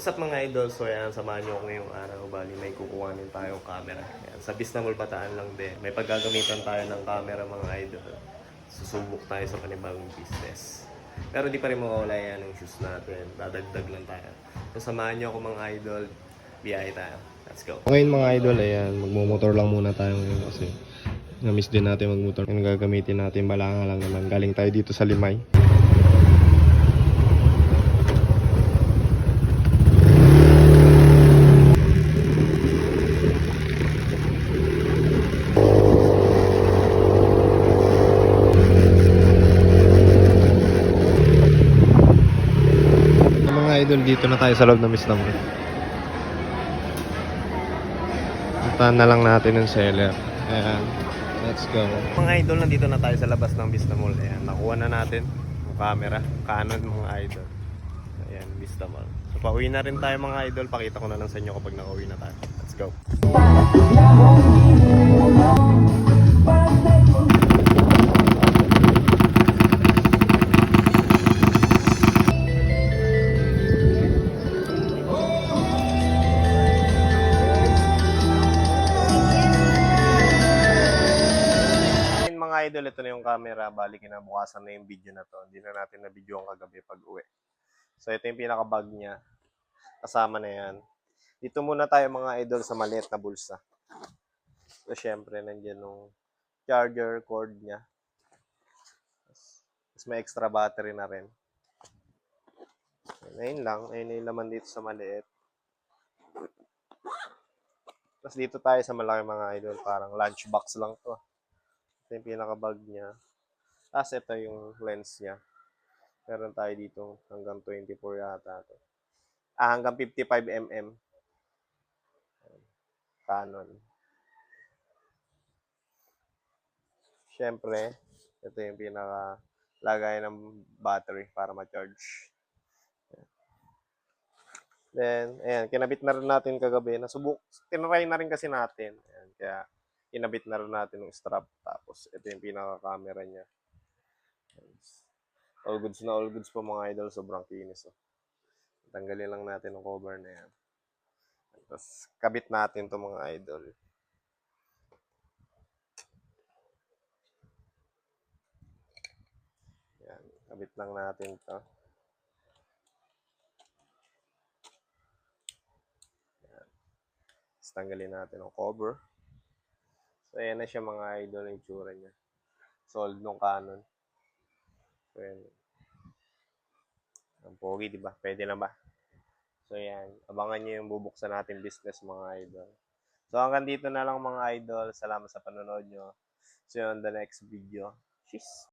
What's up mga idol? So ayan, samahan nyo ako ngayong araw. Bali may kukuhanin tayong camera. Ayan, sa Bistamol Bataan lang din. May paggagamitan tayo ng camera mga idol. Susubok tayo sa panibagong business. Pero di pa rin mawawala yan ng shoes natin. Dadagdag lang tayo. So samahan nyo ako mga idol. Biyahe tayo. Let's go. Ngayon mga idol, ayan, magmumotor lang muna tayo ngayon kasi na-miss din natin magmotor. Yung gagamitin natin, balanga lang naman. Galing tayo dito sa Limay. Mga idol, dito na tayo sa loob ng Bistamol. Puntahan na lang natin yung seller. Ayan, let's go. Mga idol, nandito na tayo sa labas ng Bistamol. Ayan, nakuha na natin yung camera. Canon mga idol. Ayan, Bistamol. So pauwi na rin tayo mga idol. Pakita ko na lang sa inyo kapag nakauwi na tayo. Let's go. Mga idol, ito na yung camera. Bali kinabukasan na yung video na to. Hindi na natin na video ang kagabi pag uwi. So ito yung pinaka-bag niya. Kasama na yan. Dito muna tayo mga idol sa maliit na bulsa. So syempre nandiyan yung charger cord niya. Tapos may extra battery na rin. Ayun lang. Ayun yung laman dito sa maliit. Tapos dito tayo sa malaki mga idol. Parang lunchbox lang to. Ito yung pinaka-bag niya. Tapos ito yung lens niya. Meron tayo dito hanggang 24 yata to. Hanggang 55mm. Canon. Siyempre, ito yung pinaka-lagay ng battery para ma-charge. Then, ayan, kinabit na rin natin kagabi. Tinry na rin kasi natin. Ayan, kaya, kinabit na rin natin yung strap. Tapos, ito yung pinaka-camera niya. All goods na all goods po mga idol. Sobrang kinis. Oh. Tanggalin lang natin yung cover na yan. Tapos, kabit natin to mga idol. Yan, kabit lang natin to. Yan. Tapos, tanggalin natin yung cover. So, ayan na siya mga idol yung tsura niya. Sold nung Canon. So, yan. Ang pogi, di ba? Pwede na ba? So, yan. Abangan nyo yung bubuksan natin business, mga idol. So, hanggang dito na lang, mga idol. Salamat sa panonood nyo. See you on the next video. Cheers!